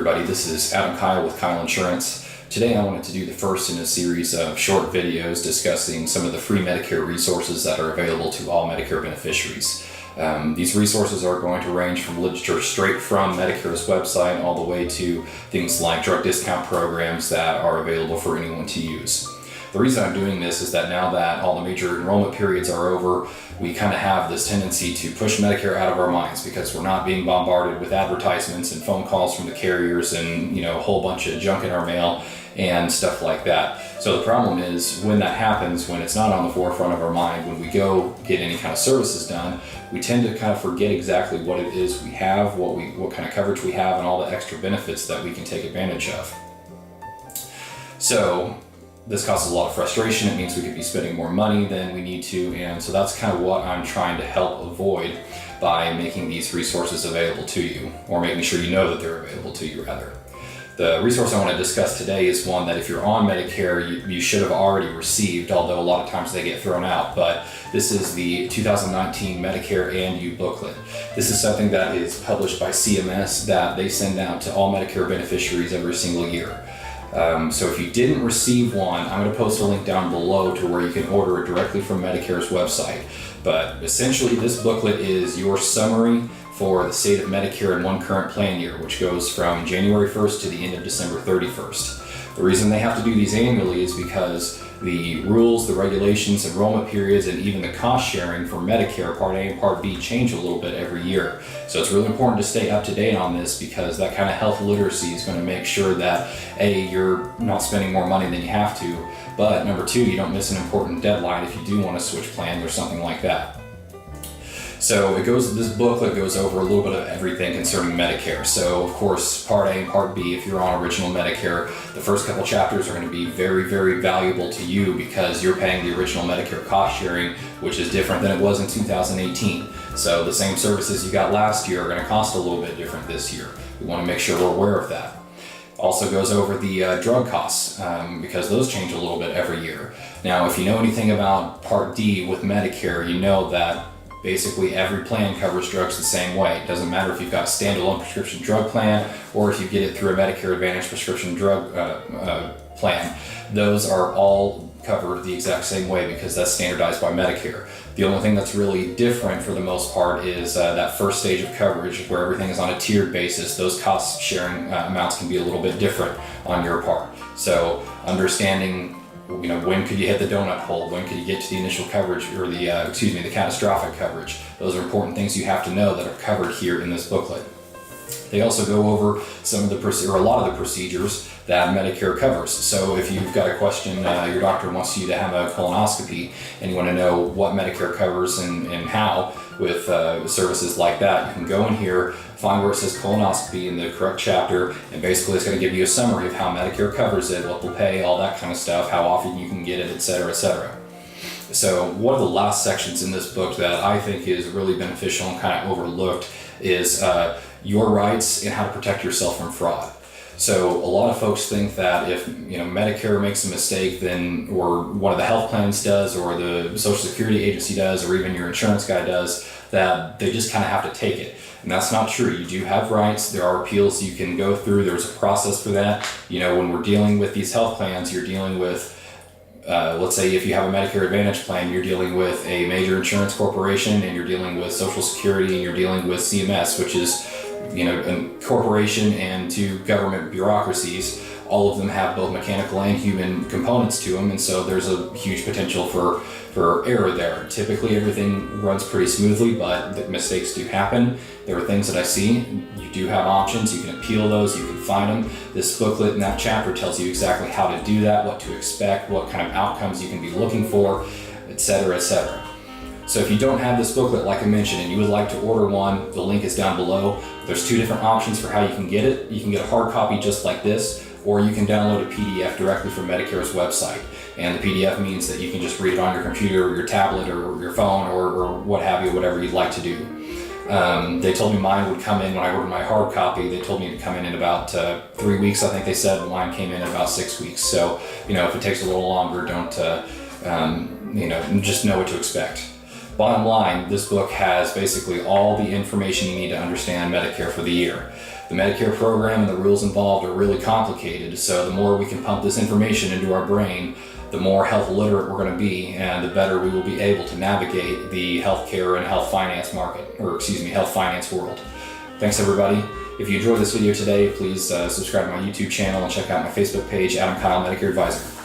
everybody, this is Adam Kyle with Kyle Insurance. Today I wanted to do the first in a series of short videos discussing some of the free Medicare resources that are available to all Medicare beneficiaries. These resources are going to range from literature straight from Medicare's website all the way to things like drug discount programs that are available for anyone to use. The reason I'm doing this is that now that all the major enrollment periods are over, we kind of have this tendency to push Medicare out of our minds because we're not being bombarded with advertisements and phone calls from the carriers and a whole bunch of junk in our mail and stuff like that. So the problem is when that happens, when it's not on the forefront of our mind, when we go get any kind of services done, we tend to kind of forget exactly what it is we have, what kind of coverage we have, and all the extra benefits that we can take advantage of. So this causes a lot of frustration. It means we could be spending more money than we need to, and so that's kind of what I'm trying to help avoid by making these resources available to you, or making sure you know that they're available to you rather. The resource I want to discuss today is one that if you're on Medicare, you should have already received, although a lot of times they get thrown out, but this is the 2019 Medicare and You booklet. This is something that is published by CMS that they send out to all Medicare beneficiaries every single year. So if you didn't receive one, I'm going to post a link down below to where you can order it directly from Medicare's website. But essentially this booklet is your summary for the state of Medicare in one current plan year, which goes from January 1st to the end of December 31st. The reason they have to do these annually is because the rules, the regulations, enrollment periods, and even the cost sharing for Medicare Part A and Part B change a little bit every year. So it's really important to stay up to date on this because that kind of health literacy is going to make sure that A, you're not spending more money than you have to, but number two, you don't miss an important deadline if you do want to switch plans or something like that. So this booklet goes over a little bit of everything concerning Medicare. So of course, Part A and Part B, if you're on original Medicare, the first couple chapters are going to be very, very valuable to you because you're paying the original Medicare cost sharing, which is different than it was in 2018. So the same services you got last year are going to cost a little bit different this year. We want to make sure we're aware of that. Also goes over the drug costs because those change a little bit every year. Now, if you know anything about Part D with Medicare, you know that basically every plan covers drugs the same way. It doesn't matter if you've got a standalone prescription drug plan or if you get it through a Medicare Advantage prescription drug plan. Those are all covered the exact same way because that's standardized by Medicare. The only thing that's really different for the most part is that first stage of coverage where everything is on a tiered basis. Those cost sharing amounts can be a little bit different on your part. So understanding when could you hit the donut hole? When could you get to the initial coverage or the catastrophic coverage? Those are important things you have to know that are covered here in this booklet. They also go over a lot of the procedures that Medicare covers. So if you've got a question, your doctor wants you to have a colonoscopy and you want to know what Medicare covers and how with services like that, you can go in here, find where it says colonoscopy in the correct chapter, and basically it's going to give you a summary of how Medicare covers it, what they'll pay, all that kind of stuff, how often you can get it, etc., etc. So one of the last sections in this book that I think is really beneficial and kind of overlooked is your rights and how to protect yourself from fraud. So a lot of folks think that if Medicare makes a mistake, then or one of the health plans does, or the Social Security agency does, or even your insurance guy does, that they just kind of have to take it. And that's not true. You do have rights. There are appeals you can go through. There's a process for that. When we're dealing with these health plans, you're dealing with let's say if you have a Medicare Advantage plan, you're dealing with a major insurance corporation, and you're dealing with Social Security, and you're dealing with CMS, which is a corporation and two government bureaucracies. All of them have both mechanical and human components to them, and so there's a huge potential for error there. Typically everything runs pretty smoothly, but the mistakes do happen. There are things that I see. You do have options. You can appeal those. You can find them. This booklet in that chapter tells you exactly how to do that, what to expect, what kind of outcomes you can be looking for, etc., etc. So if you don't have this booklet, like I mentioned, and you would like to order one, the link is down below. There's two different options for how you can get it. You can get a hard copy just like this, or you can download a PDF directly from Medicare's website. And the PDF means that you can just read it on your computer or your tablet or your phone or what have you, whatever you'd like to do. They told me mine would come in when I ordered my hard copy. They told me to come in about 3 weeks, I think they said. Mine came in about 6 weeks. So, if it takes a little longer, don't, just know what to expect. Bottom line, this book has basically all the information you need to understand Medicare for the year. The Medicare program and the rules involved are really complicated, so the more we can pump this information into our brain, the more health literate we're going to be, and the better we will be able to navigate the healthcare and health finance health finance world. Thanks everybody. If you enjoyed this video today, please subscribe to my YouTube channel and check out my Facebook page, Adam Kyle, Medicare Advisor.